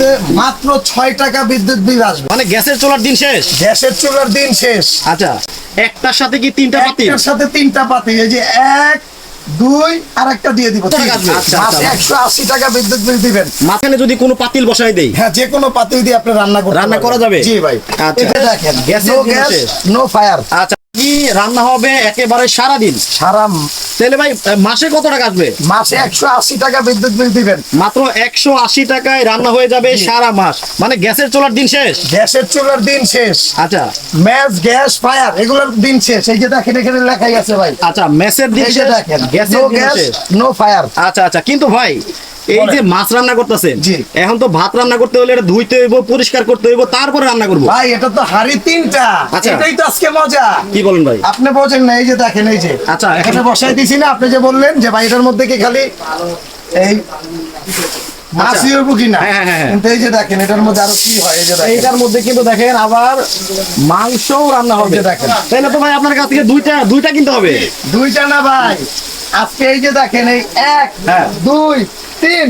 মধ্যে মাত্র 6 টাকা বিদ্যুৎ বিল আসবে। মানে গ্যাসের চুলার দিন শেষ। গ্যাসের চুলার দিন শেষ। আচ্ছা, একটার সাথে কি তিনটা পাতিল? একটার সাথে তিনটা পাতিল, এই যে 1 2 আর একটা দিয়ে দিব। আচ্ছা, মাসে 180 টাকা বিদ্যুৎ বিল দিবেন। মাঝখানে যদি কোনো পাতিল বসাই দেই? হ্যাঁ, যে কোনো পাতিল দিয়ে আপনি রান্না করা যাবে। জি ভাই। আচ্ছা, এটা দেখেন, গ্যাসের নো দিন গ্যাস শেষ। No fire. আচ্ছা, কি রান্না হবে একেবারে সারা দিন? সারা তাহলে ভাই মাসে কত টাকা আসবে? মাসে 180 টাকা বিদ্যুৎ বিল দিবেন। মাত্র 180 টাকায় রান্না হয়ে যাবে সারা মাস। মানে গ্যাসের চুলার দিন শেষ। গ্যাসের চুলার দিন শেষ। আচ্ছা, ম্যাচ গ্যাস ফায়ার এগুলোর দিন শেষ। এই যে দেখেন এখানে লেখাই আছে ভাই। আচ্ছা, মেসের দিন এই যে শেষ, দেখেন, গ্যাসের নো দিন গ্যাস শেষ। No fire. আচ্ছা আচ্ছা, কিন্তু ভাই এই যে মাছ রান্না করতেছেন, জি। এখন তো ভাত রান্না করতে হলে এটা ধুইতে হইব, পরিষ্কার করতে হইব, তারপরে রান্না করব। ভাই এটা তো হাড়ি 3টা। আচ্ছা। এটাই তো আজকে মজা। কি বলেন ভাই? আপনি বোঝেন না, এই যে দেখেন, এই যে আচ্ছা, এখানে বসাই দিছি না, আপনি যে বললেন যে ভাই এটার মধ্যে কি খালি এই মাছই হইব কিনা, হ্যাঁ, হ্যাঁ, হ্যাঁ। কিন্তু এই যে দেখেন এটার মধ্যে আরো কি হয়, এই যে দেখেন এইটার মধ্যে কিন্তু দেখেন আবার মাংসও রান্না হবে। এই যে দেখেন। তাইলে তো ভাই আপনার কাছ থেকে দুইটা কিনতে হবে। 2টা না ভাই, আজকে এই যে দেখেন এই 1 হ্যাঁ। 2 3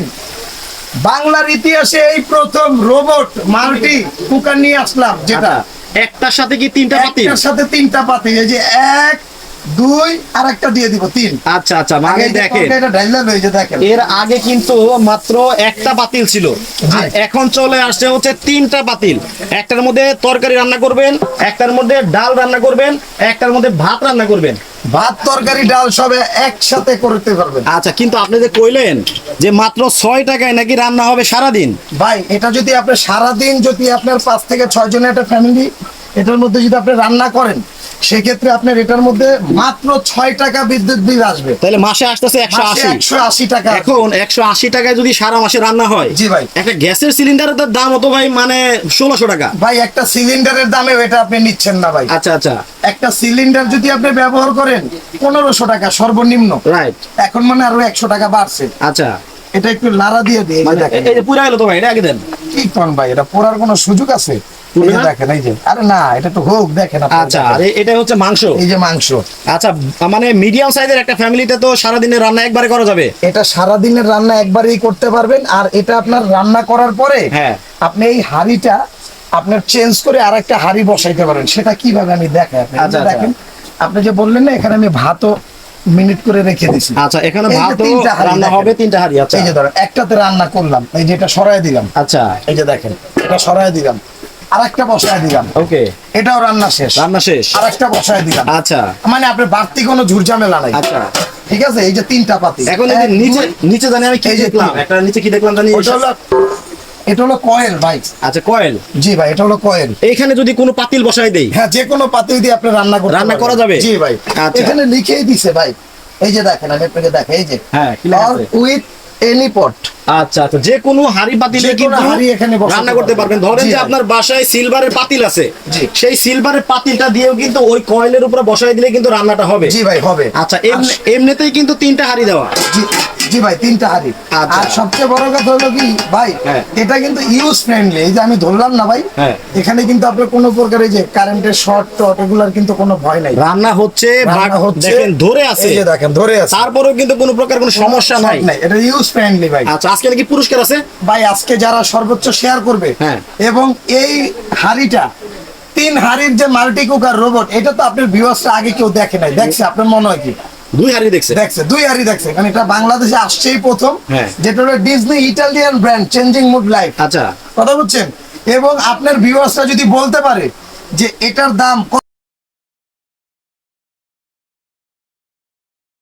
বাংলার ইতিহাসে এই প্রথম রোবট মাল্টি কুকার নিয়ে আসলাম, যেটা আচ্ছা, একটার সাথে কি তিনটা পাতিল? একটার সাথে তিনটা পাতিল, এই যে 1 2 আর একটা দিয়ে দিব 3। আচ্ছা আচ্ছা, মানে দেখেন এটা ঢাইলা লই, যে দেখেন এর আগে কিন্তু মাত্র একটা পাতিল ছিল, আর এখন চলে আসছে হচ্ছে তিনটা পাতিল। একটার মধ্যে তরকারি রান্না করবেন, একটার মধ্যে ডাল রান্না করবেন, একটার মধ্যে ভাত রান্না করবেন। ভাত তরকারি ডাল সবে একসাথে করতে পারবেন। আচ্ছা, কিন্তু আপনি যে কইলেন যে মাত্র 6 টাকায় নাকি রান্না হবে সারাদিন। ভাই এটা যদি আপনি সারাদিন, যদি আপনার 5 থেকে 6 জনের একটা ফ্যামিলি এটার মধ্যে যদি আপনি রান্না করেন, সেক্ষেত্রে আপনার এটার মধ্যে মাত্র 6 টাকা বিদ্যুৎ বিল আসবে। তাহলে মাসে আসতেছে 180। 180 টাকা। এখন 180 টাকায় যদি সারা মাসে রান্না হয়, জি ভাই। একটা গ্যাসের সিলিন্ডারের তো দাম হতো ভাই মানে 1600 টাকা। ভাই একটা সিলিন্ডারের দামে এটা আপনি নিচ্ছেন না ভাই। আচ্ছা আচ্ছা, একটা সিলিন্ডার যদি আপনি ব্যবহার করেন 1500 টাকা সর্বনিম্ন, রাইট। এখন মানে আরো 100 টাকা বাড়ছে। আচ্ছা, এটা একটু নাড়া দিয়ে দিই, এই যে মানে দেখেন। এই যে পুরা গেল তো ভাই, এটা আগে দেন। কি কোন ভাই, এটা পোড়ার কোনো সুযোগ আছে? এই পুরো যে না? দেখেন, এই যে, আরে না, এটা তো হোক, দেখেন আপনি, আচ্ছা, দেখেন। আর এটা হচ্ছে মাংস। এই যে মাংস। আচ্ছা, মানে মিডিয়াম সাইজের একটা ফ্যামিলিতে তো সারাদিনের রান্না একবারে করা যাবে। এটা সারাদিনের রান্না একবারেই করতে পারবেন। আর এটা আপনার রান্না করার পরে হ্যাঁ। আপনি এই হাঁড়িটা আপনার চেঞ্জ করে আরেকটা হাঁড়ি বসাইতে পারেন। সেটা কিভাবে আমি দেখাই আপনি। আচ্ছা, আচ্ছা। দেখেন, আপনি যে বললেন না এখানে আমি ভাতও মিনিট করে রেখে দিছি। আচ্ছা, এখানে এই যে ভাতও 3টা হাঁড়ি রান্না দেখেন। হবে 3টা হাঁড়ি। আচ্ছা, এই যে ধরেন একটাতে রান্না করলাম, এই যে এটা সরাই দিলাম, আচ্ছা, এই যে দেখেন এটা সরাই দিলাম, আরেকটা বসায় দিলাম, ওকে, এটাও রান্না শেষ, রান্না শেষ। আরেকটা বসায় দিলাম। আচ্ছা মানে আপনার বাড়তি কোনো ঝুরঝামেলা নাই। আচ্ছা, ঠিক আছে, এই যে 3টা পাতি। এখন এই যে নিচে নিচে জানি আমি কি এই যে দেখলাম, কি? একটা নিচে কি দেখলাম জানি? এটা হলো কয়েল ভাই। আচ্ছা, কয়েল। জি ভাই, এটা হলো কয়েল। এইখানে যদি কোনো পাতিল বসাই দেই? হ্যাঁ, যে কোনো পাতিল দিয়ে আপনি রান্না রান্না করা পারবেন। যাবে? জি ভাই। আচ্ছা। এখানে লিখেই দিছে ভাই, এই যে দেখেন, আমি আপনাকে দেখাই, এই যে হ্যাঁ, কি লেখা আছে? উইথ এনি পট। আচ্ছা আচ্ছা, যে কোনো হাঁড়ি পাতিলে যে কোনো কিন্তু হাঁড়ি এখানে বসাতে রান্না করতে পারবেন। ধরেন জি যে ভাই। আপনার বাসায় সিলভারের পাতিল আছে, জি। সেই সিলভারের পাতিলটা দিয়েও কিন্তু ওই কয়েলের উপরে বসাই দিলে কিন্তু রান্নাটা হবে। জি ভাই, হবে। আচ্ছা, এমনিতেই কিন্তু 3টা হাঁড়ি দেওয়া। জি, জি ভাই, 3টা হাঁড়ি। আচ্ছা। আর সবচেয়ে বড় কথা হলো কি ভাই, হ্যাঁ। এটা কিন্তু ইউজ ফ্রেন্ডলি। এই যে আমি ধরলাম না ভাই, হ্যাঁ। এখানে কিন্তু আপনার কোনো প্রকার এই যে কারেন্টের শর্ট টট এগুলার কিন্তু কোনো ভয় নাই। রান্না হচ্ছে, রান্না হচ্ছে, দেখেন ধরে আছে, এই যে দেখেন ধরে আছে, তারপরেও কিন্তু কোনো প্রকার কোনো সমস্যা নাই। এটা ইউজ ফ্রেন্ডলি ভাই। আচ্ছা, আজকে নাকি পুরস্কার আছে? ভাই আজকে যারা সর্বোচ্চ শেয়ার করবে, হ্যাঁ। এবং এই হাড়িটা 3 হাড়ির যে মাল্টি কুকার রোবট, এটা তো আপনার ভিউয়ার্সরা আগে কেউ দেখে নাই। দেখছে আপনার মনে হয় কি? 2 হাঁড়ি দেখছে। দেখছে, 2 হাড়ি দেখছে, কারণ এটা বাংলাদেশে আসছেই প্রথম। হ্যাঁ। যেটা হলো Disney Italian brand changing mood life. আচ্ছা, কথা বুঝছেন? এবং আপনার ভিউয়ার্সরা যদি বলতে পারে যে এটার দাম